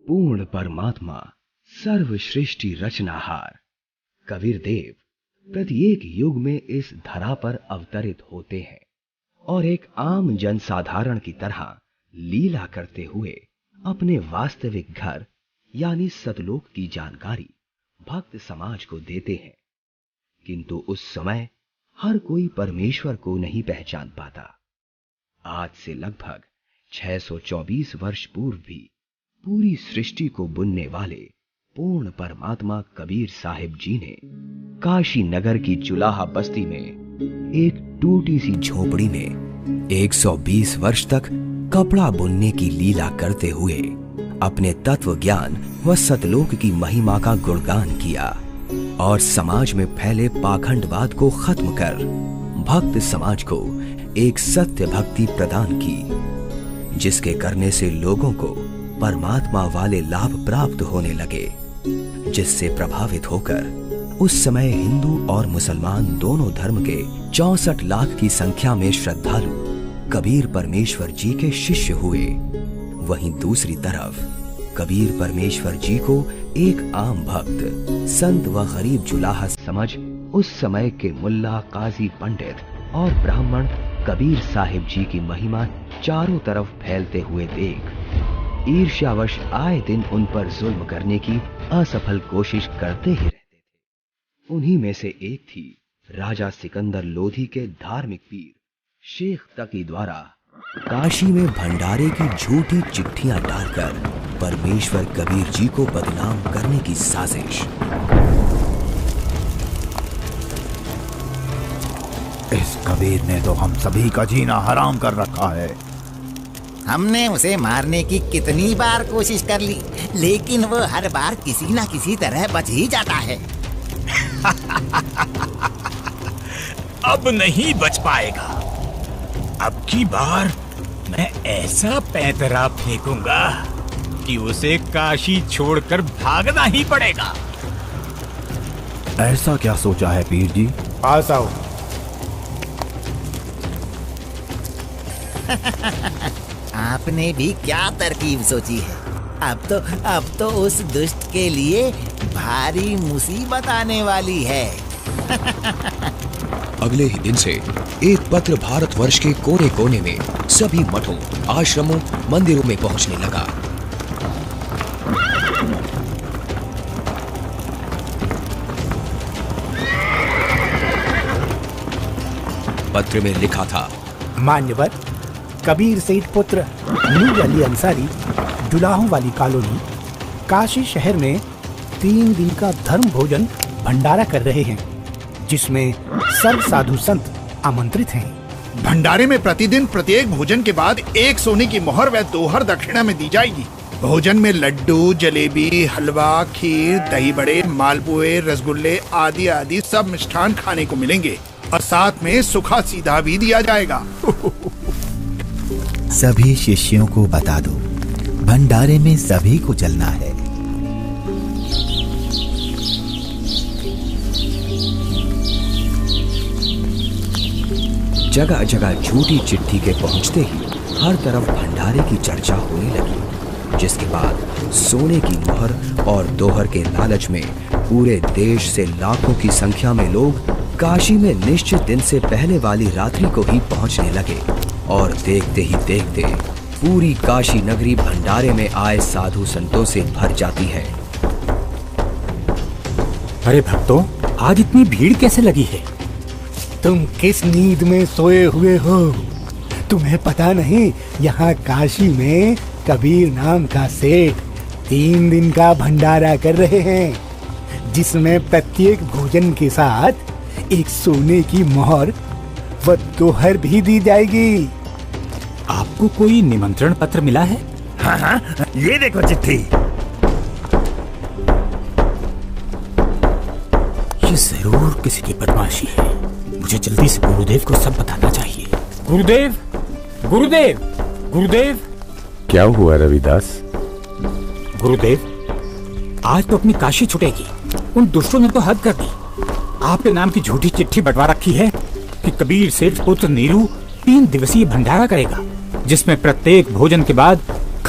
पूर्ण परमात्मा, सर्वश्रेष्ठी रचनाहार कबीर देव प्रत्येक युग में इस धरा पर अवतरित होते हैं और एक आम जनसाधारण की तरह लीला करते हुए अपने वास्तविक घर यानी सतलोक की जानकारी भक्त समाज को देते हैं। किंतु उस समय हर कोई परमेश्वर को नहीं पहचान पाता। आज से लगभग 624 वर्ष पूर्व भी पूरी सृष्टि को बुनने वाले पूर्ण परमात्मा कबीर साहिब जी ने काशी नगर की जुलाहा बस्ती में एक टूटी सी झोपड़ी में 120 वर्ष तक कपड़ा बुनने की लीला करते हुए अपने तत्व ज्ञान व सतलोक की महिमा का गुणगान किया और समाज में फैले पाखंडवाद को खत्म कर भक्त समाज को एक सत्य भक्ति प्रदान की, जिसके करने से लोगों को परमात्मा वाले लाभ प्राप्त होने लगे, जिससे प्रभावित होकर उस समय हिंदू और मुसलमान दोनों धर्म के 64 लाख की संख्या में श्रद्धालु कबीर परमेश्वर जी के शिष्य हुए। वहीं दूसरी तरफ कबीर परमेश्वर जी को एक आम भक्त, संत व गरीब जुलाहा समझ उस समय के मुल्ला, काजी, पंडित और ब्राह्मण कबीर साहिब जी की महिमा चारों तरफ फैलते हुए देख ईर्ष्यावश आए दिन उन पर जुल्म करने की असफल कोशिश करते ही रहते थे। उन्हीं में से एक थी राजा सिकंदर लोधी के धार्मिक पीर शेख तकी द्वारा काशी में भंडारे की झूठी चिट्ठियां डालकर परमेश्वर कबीर जी को बदनाम करने की साजिश। इस कबीर ने तो हम सभी का जीना हराम कर रखा है। हमने उसे मारने की कितनी बार कोशिश कर ली, लेकिन वो हर बार किसी ना किसी तरह बच ही जाता है। अब नहीं बच पाएगा। अब की बार मैं ऐसा पैंतरा फेंकूंगा कि उसे काशी छोड़कर भागना ही पड़ेगा। ऐसा क्या सोचा है पीर जी? पास आओ। आपने भी क्या तरकीब सोची है? अब तो उस दुष्ट के लिए भारी मुसीबत आने वाली है। अगले ही दिन से एक पत्र भारतवर्ष के कोने कोने में सभी मठों, आश्रमों, मंदिरों में पहुंचने लगा। पत्र में लिखा था, मान्यवर कबीर सेठ पुत्र नूर अली अंसारी, जुलाहों वाली कॉलोनी, काशी शहर में 3 दिन का धर्म भोजन भंडारा कर रहे हैं, जिसमें सर्व साधु संत आमंत्रित हैं। भंडारे में प्रतिदिन प्रत्येक भोजन के बाद 1 सोने की मोहर व दोहर दक्षिणा में दी जाएगी। भोजन में लड्डू, जलेबी, हलवा, खीर, दही बड़े, मालपुए, रसगुल्ले आदि आदि सब मिष्ठान खाने को मिलेंगे और साथ में सूखा सीधा भी दिया जाएगा। सभी शिष्यों को बता दो, भंडारे में सभी को चलना है। जगह जगह झूठी चिट्ठी के पहुंचते ही हर तरफ भंडारे की चर्चा होने लगी, जिसके बाद सोने की मोहर और दोहर के लालच में पूरे देश से लाखों की संख्या में लोग काशी में निश्चित दिन से पहले वाली रात्रि को ही पहुंचने लगे और देखते ही देखते पूरी काशी नगरी भंडारे में आए साधु संतों से भर जाती है। अरे भक्तों, आज इतनी भीड़ कैसे लगी है? तुम किस नींद में सोए हुए हो? तुम्हें पता नहीं यहाँ काशी में कबीर नाम का सेठ 3 दिन का भंडारा कर रहे हैं, जिसमें प्रत्येक भोजन के साथ 1 सोने की मोहर व दोहर भी दी जाएगी। आपको कोई निमंत्रण पत्र मिला है? हाँ, ये देखो चिट्ठी। ये जरूर किसी की बदमाशी है। मुझे जल्दी से गुरुदेव को सब बताना चाहिए। गुरुदेव, गुरुदेव, गुरुदेव। क्या हुआ रविदास? गुरुदेव, आज तो अपनी काशी छुटेगी। उन दुष्टों ने तो हद कर दी। आपके नाम की झूठी चिट्ठी बंटवा रखी है कि कबीर सेठ पुत्र नीरू 3 दिवसीय भंडारा करेगा, जिसमें प्रत्येक भोजन के बाद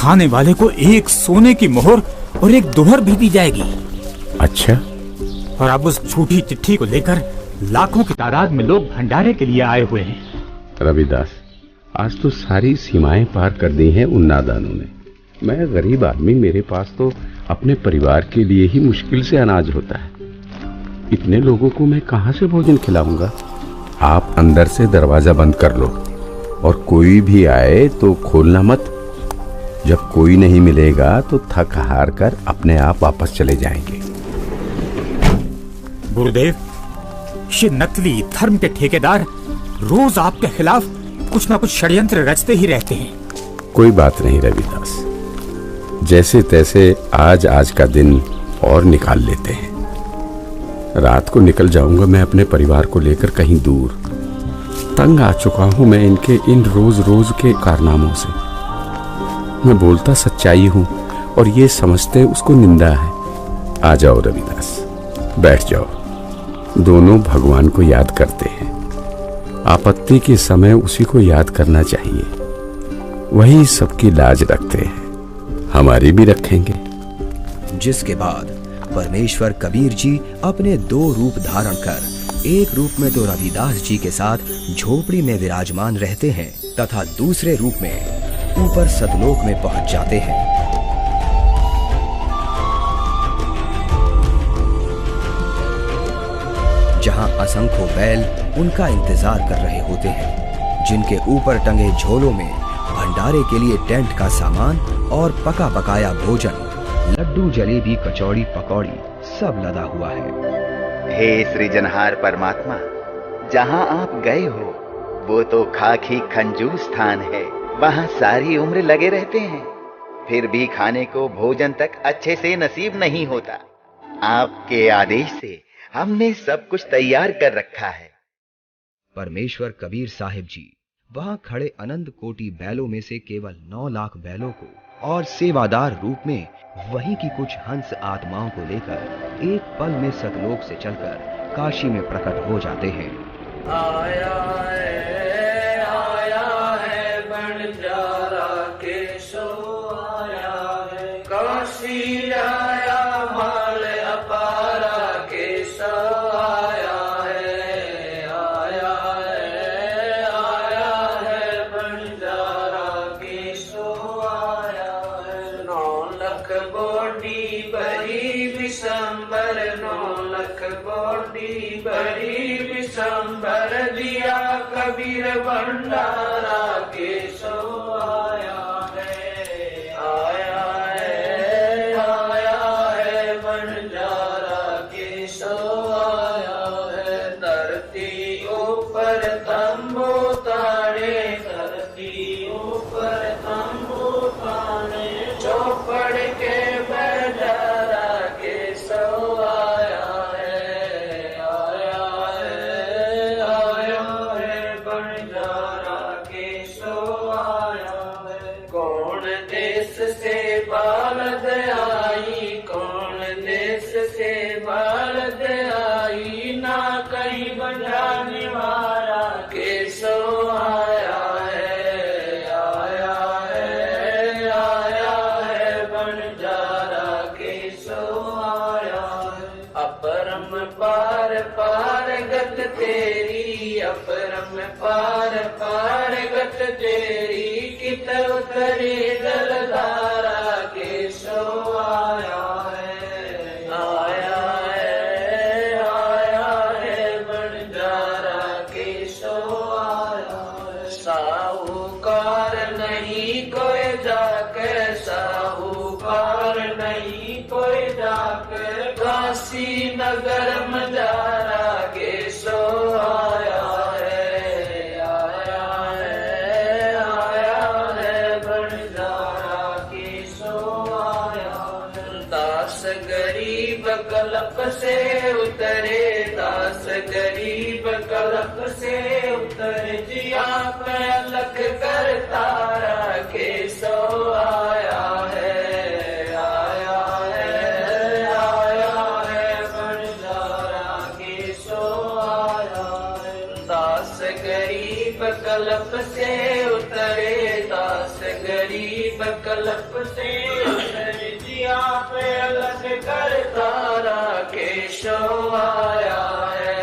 खाने वाले को 1 सोने की मोहर और 1 दोहर भी दी जाएगी। अच्छा, और अब उस झूठी चिट्ठी को लेकर लाखों की तादाद में लोग भंडारे के लिए आए हुए हैं। रविदास, आज तो सारी सीमाएं पार कर दी हैं उन नादानों ने। मैं गरीब आदमी, मेरे पास तो अपने परिवार के लिए ही मुश्किल से अनाज होता है। इतने लोगों को मैं कहां से भोजन खिलाऊंगा? आप अंदर से दरवाजा बंद कर लो और कोई भी आए तो खोलना मत। जब कोई नहीं मिलेगा तो थक हार कर अपने आप वापस चले जाएंगे। गुरुदेव, ये नकली धर्म के ठेकेदार रोज आपके खिलाफ कुछ ना कुछ षड्यंत्र रचते ही रहते हैं। कोई बात नहीं रविदास, जैसे तैसे आज का दिन और निकाल लेते हैं। रात को निकल जाऊंगा मैं अपने परिवार को लेकर कहीं दूर। तंग आ चुका हूं मैं इनके इन रोज रोज के कारनामों से। मैं बोलता सच्चाई हूं और ये समझते उसको निंदा है। आ जाओ रविदास, बैठ जाओ। दोनों भगवान को याद करते हैं। आपत्ति के समय उसी को याद करना चाहिए। वही सबकी लाज रखते हैं, हमारी भी रखेंगे। जिसके बाद परमेश्वर कबीर जी अपने 2 रूप धारण कर, एक रूप में तो रविदास जी के साथ झोपड़ी में विराजमान रहते हैं तथा दूसरे रूप में ऊपर सतलोक में पहुंच जाते हैं। जहां असंख्यों बैल उनका इंतजार कर रहे होते हैं, जिनके ऊपर टंगे झोलों में भंडारे के लिए टेंट का सामान और पका पकाया भोजन, लड्डू, जलेबी, कचौड़ी, पकौड़ी सब लदा हुआ है। हे सृजनहार परमात्मा, जहाँ आप गए हो वो तो खाकी खंजूर स्थान है। वहाँ सारी उम्र लगे रहते हैं, फिर भी खाने को भोजन तक अच्छे से नसीब नहीं होता। आपके आदेश से हमने सब कुछ तैयार कर रखा है। परमेश्वर कबीर साहिब जी वहां खड़े अनंत कोटि बैलों में से केवल 9 लाख बैलों को और सेवादार रूप में वहीं की कुछ हंस आत्माओं को लेकर एक पल में सतलोक से चलकर काशी में प्रकट हो जाते हैं। आया है बंजारा केशो आया है, काशी आया माल अपारा केशो आया है। आया है बंजारा केशो आया है। 9 लाख बोडी बड़ी विशंबर, 9 लाख बोडी बड़ी विशंबर, दिया कबीर भंडारा केशो आया है। आया है बंजारा केशो आया है। धरती ऊपर तंबू ताने, धरती ऊपर तंबू ताने, चौपड़ के बंजारा केशो आया है। आया है बंजारा केशो आया है। कौन देश से बालद आई, कौन देश से बालद आई, ना कहीं बंजाने वाला केशो आया है। आया है बंजारा केशो आया है। अपरम पार पार गत तेरी, अपरम पार पार गत तेरी, कित उतरी जलधारा केशो आया है। आया है बंजारा केशो आया है। साहूकार नहीं कोई जाके, साहूकार नहीं कोई जाके, काशी नगर मजारा केशो आया है। आया है बंजारा केशो आया है। दास गरीब कलप से उतरे, दास गरीब कलप से उतरे, जिया पे अलख कर तारा केशो आया है। आया है बंजारा केशो आया है। दास गरीब कलप से उतरे, दास गरीब कलप तलप से जी आप अलग करता राकेशो आया है,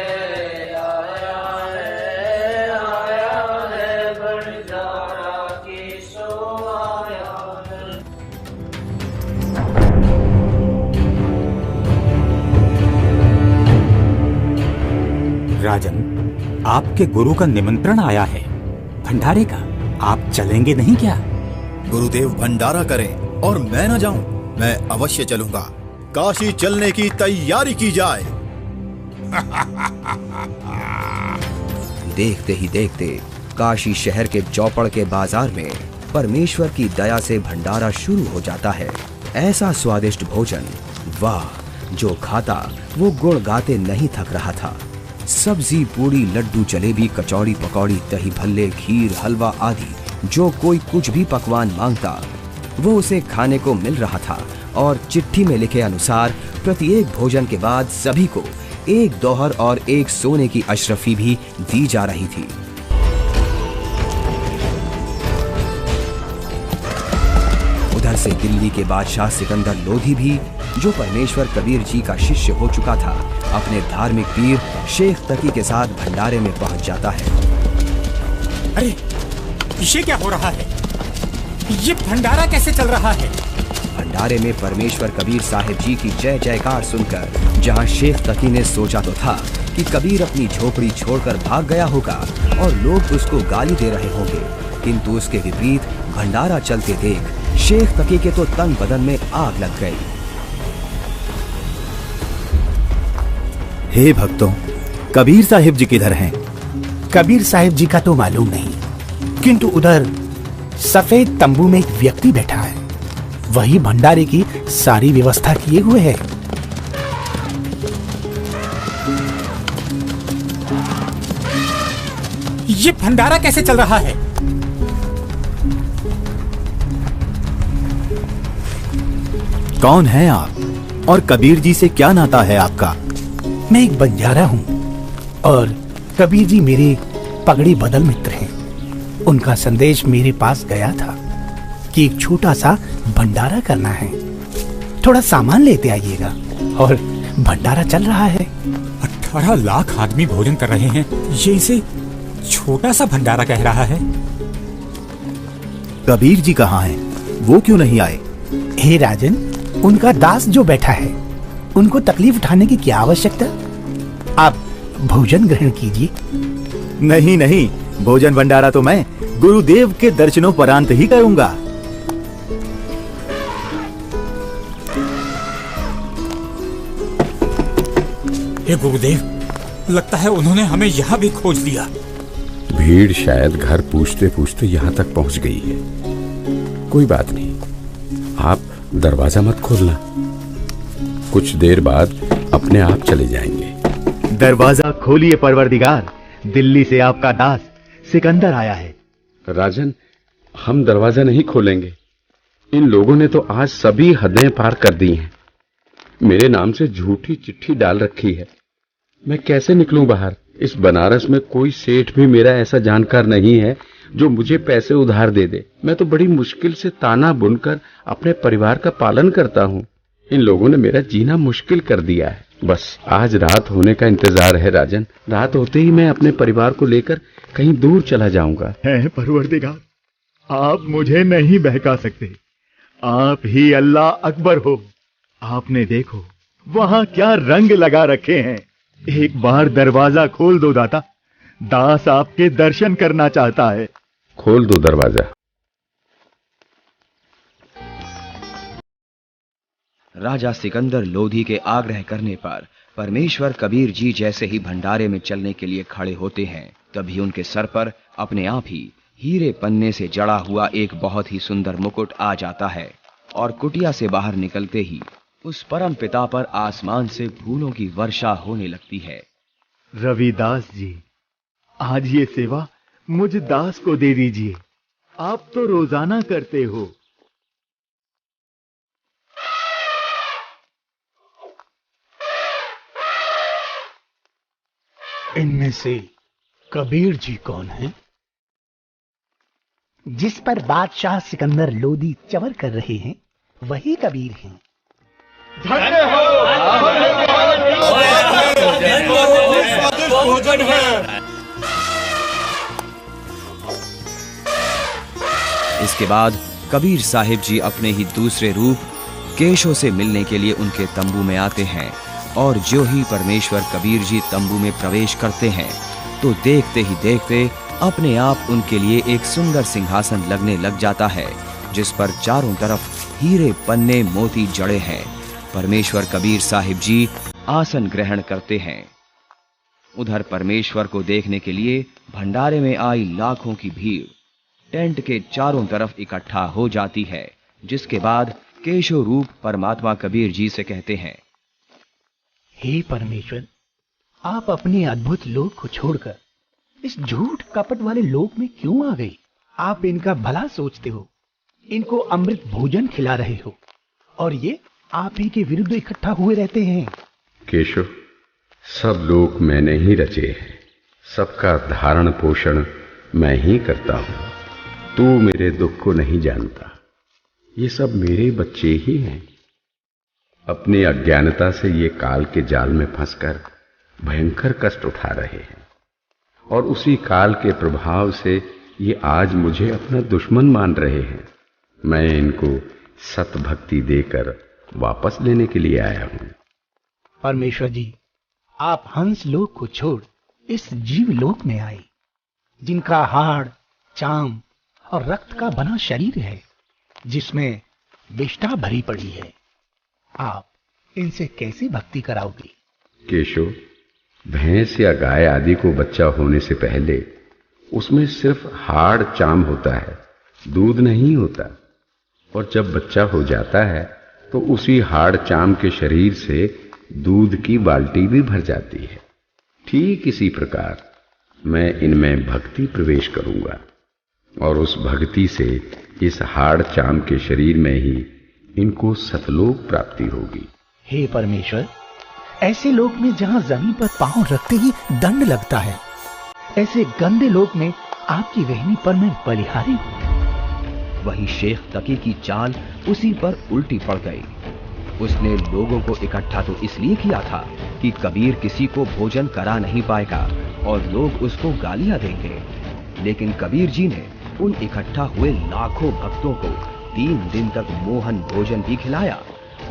आया है, आया है बंजारा केशो आया है। राजन, आपके गुरु का निमंत्रण आया है भंडारे का, आप चलेंगे नहीं क्या? गुरुदेव भंडारा करें और मैं न जाऊं, मैं अवश्य चलूंगा। काशी चलने की तैयारी की जाए। देखते ही देखते काशी शहर के चौपड़ के बाजार में परमेश्वर की दया से भंडारा शुरू हो जाता है। ऐसा स्वादिष्ट भोजन, वाह, जो खाता वो गुण गाते नहीं थक रहा था। सब्जी, पूड़ी, लड्डू, जलेबी, कचौड़ी, पकौड़ी, दही भल्ले, खीर, हलवा आदि जो कोई कुछ भी पकवान मांगता वो उसे खाने को मिल रहा था। और चिट्ठी में लिखे अनुसार प्रत्येक भोजन के बाद सभी को एक दोहर और एक सोने की अशरफी भी दी जा रही थी। उधर से दिल्ली के बादशाह सिकंदर लोधी भी, जो परमेश्वर कबीर जी का शिष्य हो चुका था, अपने धार्मिक पीर शेख तकी के साथ भंडारे में पहुंच जाता है। अरे, ये क्या हो रहा है? ये भंडारा कैसे चल रहा है? भंडारे में परमेश्वर कबीर साहिब जी की जय जयकार सुनकर जहां शेख तकी ने सोचा तो था कि कबीर अपनी झोपड़ी छोड़कर भाग गया होगा और लोग उसको गाली दे रहे होंगे, किंतु उसके विपरीत भंडारा चलते देख शेख तकी के तो तन बदन में आग लग गई। हे भक्तों, कबीर साहिब जी किधर हैं? कबीर साहिब जी का तो मालूम नहीं, किंतु उधर सफेद तंबू में एक व्यक्ति बैठा है, वही भंडारे की सारी व्यवस्था किए हुए है। ये भंडारा कैसे चल रहा है? कौन हैं आप और कबीर जी से क्या नाता है आपका? मैं एक बंजारा हूँ और कबीर जी मेरे पगड़ी बदल मित्र हैं। उनका संदेश मेरे पास गया था कि एक छोटा सा भंडारा करना है, थोड़ा सामान लेते आइएगा। और भंडारा चल रहा है। 18 लाख आदमी भोजन कर रहे हैं, ये इसे छोटा सा भंडारा कह रहा है। कबीर जी कहाँ हैं? वो क्यों नहीं आए? हे राजन, उनका दास जो बैठा है, उनको तकलीफ उठाने की क्या आवश्यकता? आप भोजन ग्रहण कीजिए। नहीं नहीं, भोजन भंडारा तो मैं गुरुदेव के दर्शनों परांत ही करूंगा। हे गुरुदेव, लगता है उन्होंने हमें यहाँ भी खोज लिया। भीड़ शायद घर पूछते पूछते यहाँ तक पहुँच गई है। कोई बात नहीं, आप दरवाजा मत खोलना, कुछ देर बाद अपने आप चले जाएंगे। दरवाजा खोलिए परवरदिगार, दिल्ली से आपका दास सिकंदर आया है। राजन, हम दरवाजा नहीं खोलेंगे। इन लोगों ने तो आज सभी हदें पार कर दी हैं। मेरे नाम से झूठी चिट्ठी डाल रखी है। मैं कैसे निकलूं बाहर? इस बनारस में कोई सेठ भी मेरा ऐसा जानकार नहीं है जो मुझे पैसे उधार दे दे। मैं तो बड़ी मुश्किल से ताना बुनकर अपने परिवार का पालन करता हूँ। इन लोगों ने मेरा जीना मुश्किल कर दिया है। बस आज रात होने का इंतजार है राजन। रात होते ही मैं अपने परिवार को लेकर कहीं दूर चला जाऊंगा। है परवरदिगार, आप मुझे नहीं बहका सकते। आप ही अल्लाह अकबर हो। आपने देखो वहां क्या रंग लगा रखे हैं। एक बार दरवाजा खोल दो दाता, दास आपके दर्शन करना चाहता है। खोल दो दरवाजा। राजा सिकंदर लोधी के आग्रह करने पर परमेश्वर कबीर जी जैसे ही भंडारे में चलने के लिए खड़े होते हैं, तभी उनके सर पर अपने आप ही हीरे पन्ने से जड़ा हुआ एक बहुत ही सुंदर मुकुट आ जाता है और कुटिया से बाहर निकलते ही उस परम पिता पर आसमान से फूलों की वर्षा होने लगती है। रविदास जी, आज ये सेवा मुझ दास को दे दीजिए। आप तो रोजाना करते हो। इनमें से कबीर जी कौन हैं? जिस पर बादशाह सिकंदर लोदी चवर कर रहे हैं वही कबीर हैं। भोजन है। इसके बाद कबीर साहिब जी अपने ही दूसरे रूप केशव से मिलने के लिए उनके तंबू में आते हैं और जो ही परमेश्वर कबीर जी तंबू में प्रवेश करते हैं तो देखते ही देखते अपने आप उनके लिए एक सुंदर सिंहासन लगने लग जाता है जिस पर चारों तरफ हीरे पन्ने मोती जड़े हैं। परमेश्वर कबीर साहिब जी आसन ग्रहण करते हैं। उधर परमेश्वर को देखने के लिए भंडारे में आई लाखों की भीड़ टेंट के चारों तरफ इकट्ठा हो जाती है, जिसके बाद केशव रूप परमात्मा कबीर जी से कहते हैं, हे परमेश्वर, आप अपने अद्भुत लोक को छोड़कर इस झूठ कपट वाले लोक में क्यों आ गए? आप इनका भला सोचते हो, इनको अमृत भोजन खिला रहे हो और ये आप ही के विरुद्ध इकट्ठा हुए रहते हैं। केशव, सब लोक मैंने ही रचे हैं, सबका धारण पोषण मैं ही करता हूं। तू मेरे दुख को नहीं जानता, ये सब मेरे बच्चे ही हैं। अपनी अज्ञानता से ये काल के जाल में फंसकर भयंकर कष्ट उठा रहे हैं और उसी काल के प्रभाव से ये आज मुझे अपना दुश्मन मान रहे हैं। मैं इनको सत भक्ति देकर वापस लेने के लिए आया हूं। परमेश्वर जी, आप हंस लोक को छोड़ इस जीव लोक में आए, जिनका हाड़, चाम और रक्त का बना शरीर है, जिसमें विष्ठा भरी पड़ी है। आप इनसे कैसे भक्ति कराओगे? केशव, भैंस या गाय आदि को बच्चा होने से पहले उसमें सिर्फ हाड़ चाम होता है, दूध नहीं होता। और जब बच्चा हो जाता है तो उसी हाड़ चाम के शरीर से दूध की बाल्टी भी भर जाती है। ठीक इसी प्रकार मैं इनमें भक्ति प्रवेश करूंगा और उस भक्ति से इस हाड़ चाम के शरीर में ही इनको सतलोक प्राप्ति होगी। हे परमेश्वर, ऐसे लोक में जहां जमीन पर पांव रखते ही दंड लगता है, ऐसे गंदे लोक में आपकी रहनी पर मैं बलिहारी हूं। वहीं शेख तकी की चाल उसी पर उल्टी पड़ गई। उसने लोगों को इकट्ठा तो इसलिए किया था कि कबीर किसी को भोजन करा नहीं पाएगा और लोग उसको गालियां देंगे, लेकिन कबीर जी ने उन इकट्ठा हुए लाखों भक्तों को 3 दिन तक मोहन भोजन भी खिलाया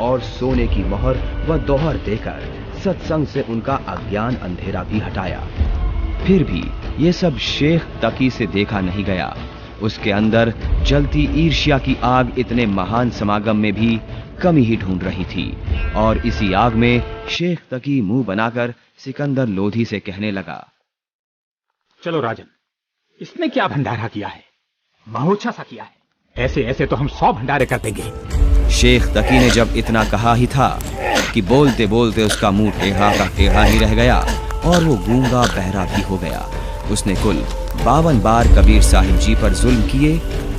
और सोने की मोहर व दोहर देकर सत्संग से उनका अज्ञान अंधेरा भी हटाया। फिर भी ये सब शेख तकी से देखा नहीं गया। उसके अंदर जलती ईर्ष्या की आग इतने महान समागम में भी कमी ही ढूंढ रही थी और इसी आग में शेख तकी मुंह बनाकर सिकंदर लोधी से कहने लगा, चलो राजन, इसने क्या भंडारा किया है? महोत्सव सा किया है। ऐसे ऐसे तो हम 100 भंडारे कर देंगे। शेख तकी ने जब इतना कहा ही था कि बोलते बोलते उसका मुंह टेढ़ा का टेढ़ा ही रह गया और वो गूंगा बहरा भी हो गया। उसने कुल 52 बार कबीर साहिब जी पर जुल्म किए,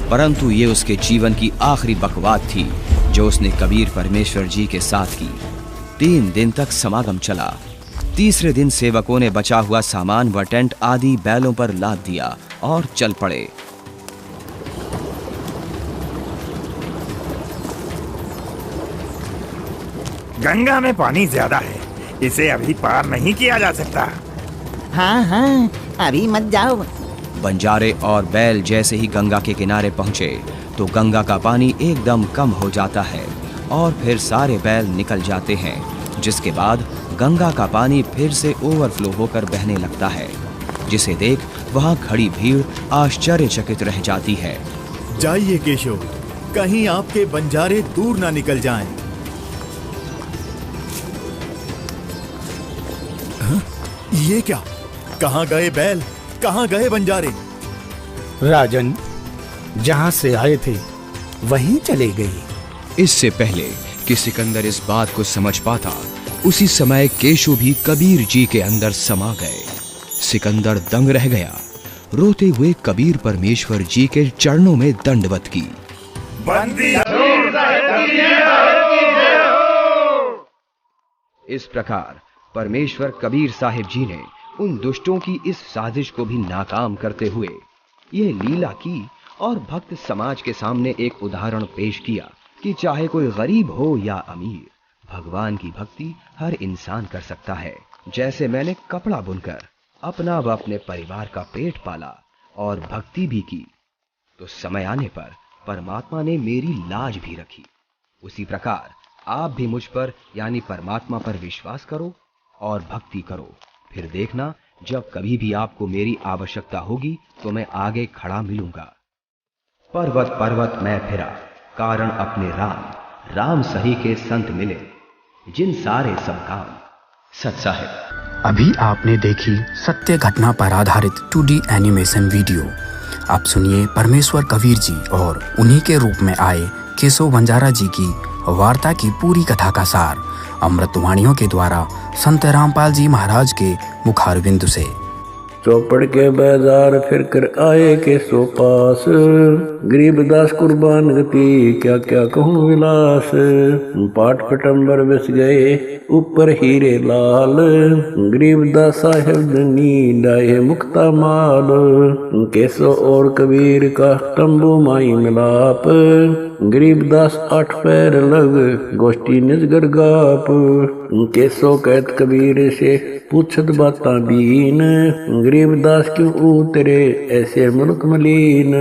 परंतु ये उसके जीवन की आखिरी बकवाद थी जो उसने कबीर परमेश्वर जी के साथ की। 3 दिन तक समागम चला। तीसरे दिन सेवकों ने बचा हुआ सामान व टेंट आदि बैलों पर लाद दिया और चल पड़े। गंगा में पानी ज्यादा है, इसे अभी पार नहीं किया जा सकता। हाँ हाँ, अभी मत जाओ। बंजारे और बैल जैसे ही गंगा के किनारे पहुंचे तो गंगा का पानी एकदम कम हो जाता है और फिर सारे बैल निकल जाते हैं, जिसके बाद गंगा का पानी फिर से ओवरफ्लो होकर बहने लगता है, जिसे देख वहां खड़ी भीड़ आश्चर्यचकित रह जाती है। जाइए केशव, कहीं आपके बंजारे दूर ना निकल जाएं। ये क्या? कहां गए बैल, कहां गए बंजारे? राजन, जहां से आए थे वहीं चले गए। इससे पहले कि सिकंदर इस बात को समझ पाता, उसी समय केशव भी कबीर जी के अंदर समा गए। सिकंदर दंग रह गया, रोते हुए कबीर परमेश्वर जी के चरणों में दंडवत की। इस प्रकार परमेश्वर कबीर साहिब जी ने उन दुष्टों की इस साजिश को भी नाकाम करते हुए यह लीला की और भक्त समाज के सामने एक उदाहरण पेश किया कि चाहे कोई गरीब हो या अमीर, भगवान की भक्ति हर इंसान कर सकता है। जैसे मैंने कपड़ा बुनकर अपना व अपने परिवार का पेट पाला और भक्ति भी की, तो समय आने पर परमात्मा ने मेरी लाज भी रखी। उसी प्रकार आप भी मुझ पर यानी परमात्मा पर विश्वास करो और भक्ति करो। फिर देखना, जब कभी भी आपको मेरी आवश्यकता होगी तो मैं आगे खड़ा मिलूंगा। पर्वत पर्वत मैं फिरा, कारण अपने राम, राम सही के संत मिले, जिन सारे सब काम सत साहिब। अभी आपने देखी सत्य घटना पर आधारित 2D एनिमेशन वीडियो। आप सुनिए परमेश्वर कबीर जी और उन्हीं के रूप में आए केशव बंजारा जी की वार्ता की पूरी कथा का सार अमृतवाणियों के द्वारा संत रामपाल जी महाराज के मुखारविंद से। चौपड़ के बाजार फिर कर आए के सो पास, गरीबदास कुर्बान गति क्या क्या कहूँ विलास। पाट पटंबर बस गए ऊपर हीरे लाल, गरीबदास साहेब धनी डाये मुक्ता माल। केसो और कबीर का तंबू माई मिलाप, गरीबदास 8 पैर लग गोष्ठी निजगर गाप। केसो कहत कबीर से पूछत बाता बीन, गरीबदास क्यों उतरे ऐसे मुल्क मलीन।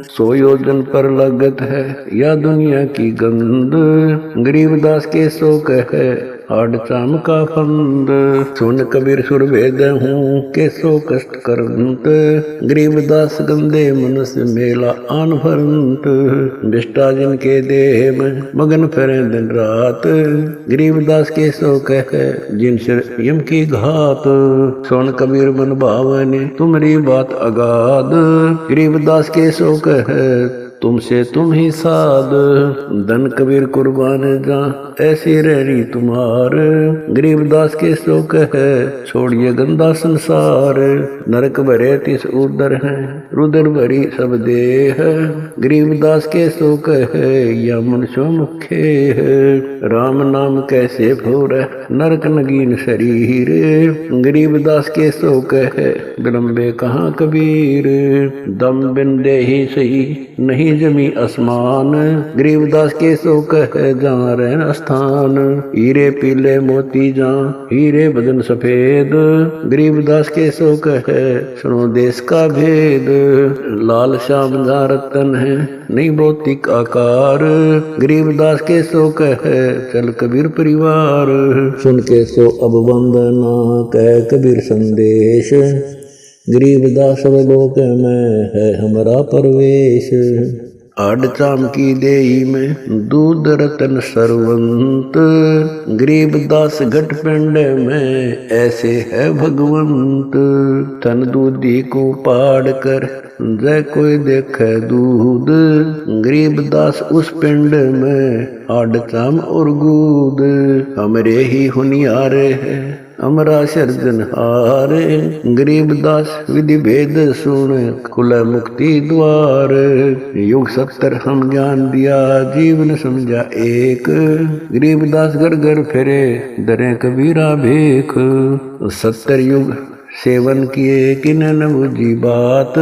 100 योजन पर लगत है या दुनिया की गंद, गरीबदास केसो कहे हाड चाम का फंद। सुन कबीर सुर वेद हूँ केसो कष्ट करंत, गरीबदास गंदे मनुष्य मेला आन भरंत। बिष्टा जिनके देह में मगन फिरे दिन रात, गरीबदास केसो कहे जिन सिर यम की घात। सुन कबीर मन भावने तुम्हारी बात अगाध, गरीबदास केसो कहे तुमसे तुम ही साध। धन कबीर कुर्बान जा ऐसी रहरी तुम्हार, गरीबदास के सो कहे छोड़िए गंदा संसार। नरक भरे तिस उदर है रुदर भरी सब देह, गरीबदास के सो कहे या मनुष्य मुखे है। राम नाम कैसे भोर नरक नगीन शरीर, गरीबदास के सो कहे विलंबे कहाँ कबीर। दम बिन दे ही सही नहीं जमी आसमान, गरीबदास के सो कहे जहाँ रहन स्थान। हीरे पीले मोती जहाँ हीरे बदन सफेद, गरीबदास के सो कहे सुनो देश का भेद। लाल श्याम जहाँ रतन है नहीं भौतिक आकार, गरीबदास के सो कहे चल कबीर परिवार। सुन के सो अब वंदना कह कबीर संदेश, गरीबदास लोक में है हमारा परवेश। आड चाम की देही में दूध रतन सरवंत, गरीबदास घट पिंड में ऐसे है भगवंत। तन दूधी को पाड़ कर जय कोई देखे दूध, गरीबदास उस पिंड में आड चाम और गूद। हमरे ही हुनियारे है अमरा सर्जनहार, गरीबदास विधि भेद सुन खुला मुक्ति द्वार। युग 70 हम ज्ञान दिया जीवन समझा एक, गरीबदास घर घर फिरे दरे कबीरा भेख। 70 युग सेवन किए किन न बुझी बात,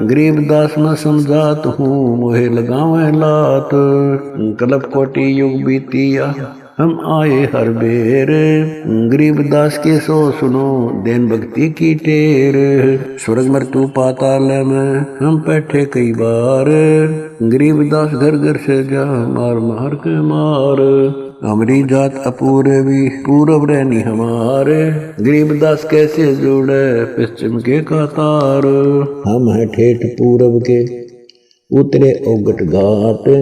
गरीबदास न समझात हूँ मोहे लगावे लात। कलप कोटि युग बीतिया हम आए हर बेर, गरीबदास के सो सुनो देन भक्ति की टेर। स्वर्ग मृत्यु पाताल में हम बैठे कई बार, गरीबदास घर घर से जा मार मार के मार। हमारी जात अपूर्वी पूरब रहनी हमारे, गरीबदास कैसे जुड़े पश्चिम के कतार। हम है ठेठ पूरब के उतरे औगट घाट,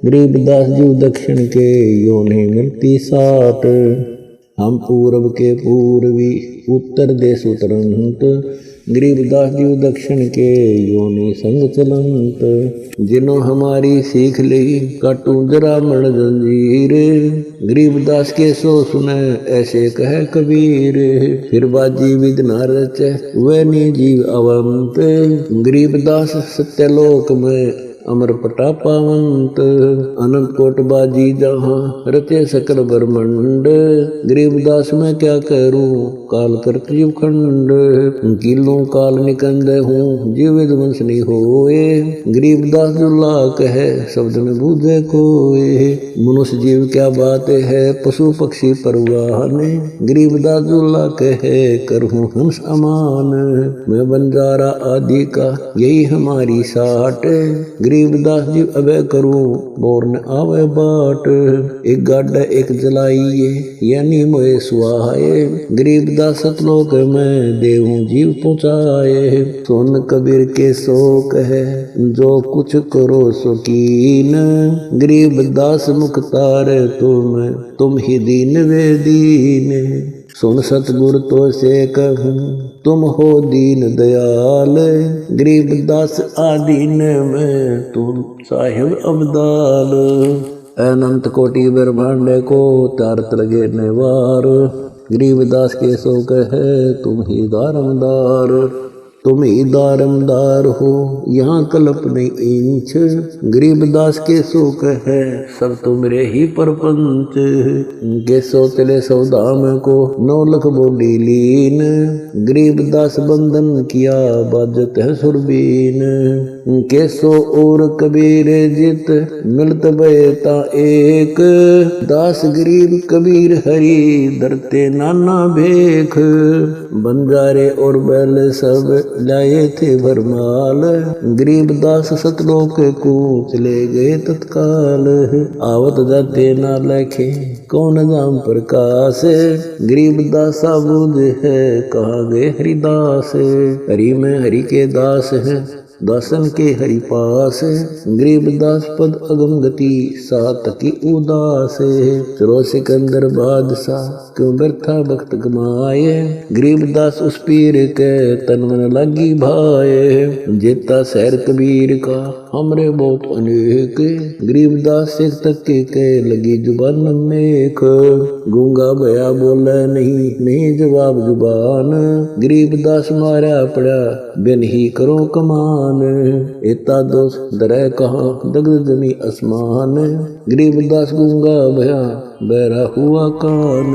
गरीबदास जी दक्षिण के यो नहीं मिलती साट। हम पूरब के पूर्वी उत्तर देश उतरंत, गरीबदास जी दक्षिण के यो नहीं संग चलंत। जिन्हों हमारी सीख ली काटू जरा मण जंजीर, गरीबदास के सो सुने ऐसे कहे कबीर। फिर बाजी विद न रचे वह नी जीव अवंत, गरीबदास सत्यलोक में अमर पटा पावंत अनंत कोट बाजी जहाँ रचे सकल ब्रह्मंड गरीबदास मैं क्या करूं काल करत जीव खंड किलों काल निकंद हूँ जीव वंश नहीं होए गरीबदास दुल्ला कहे शब्द में बूझे कोए मनुष्य जीव क्या बात है पशु पक्षी परवान गरीबदास दुल्ला कहे करहूं हंस अमान मैं बंजारा आदि का यही हमारी साट गरीबदास जी अबे करूं बोर न आवे बाट एक गाड्डा एक जलाइए यानी मोए सुहाए गरीबदास सतलोक में देहूं जीव पहुँचाए सोन कबीर के शोक है जो कुछ करो सुकीन गरीबदास मुख्तार तुम ही दीन वे दीन सुन सतगुर तो से कहूं तुम हो दीन दयाल गरीबदास आदीन में तुम साहिब अब्दाल अनंत कोटि ब्रह्मांड को तारत लगे नेवार गरीबदास के शोक है तुम ही दारमदार तुम ही दारमदार हो यहाँ कल्प नहीं इंच गरीबदास के शोक है सब तुमरे ही परपंच के सोतले सौदाम को 9 लाख बोली लीन गरीबदास बंधन किया बाजत है सुरबीन के सो और कबीर जित मिलत बेता एक दास गरीब कबीर हरि धरते नाना भेख बंजारे और बैल सब लाए थे भरमाल गरीबदास सतलोक को चले गए तत्काल आवत जाते ना लखे कौन नाम प्रकाश गरीबदास बुझ है कहाँ गए हरिदास हरि में हरि के दास है दासन के हरि पास गरीबदास पद अगम गति सात की उदास चलो सिकंदर बादशाह क्यों व्यर्था भक्त कमाए गरीबदास उस पीर के तन मन लगी भाए जेता शहर कबीर का हमरे बहुत अनेक गरीबदास सिख तक के लगी जुबान नेक गूंगा भया बोले नहीं जवाब जुबान गरीबदास मारा पड़ा बिन ही करो कमान एता दोष दरह कहाँ दग्ध जमी आसमान गरीबदास गूंगा भया बहरा हुआ कान।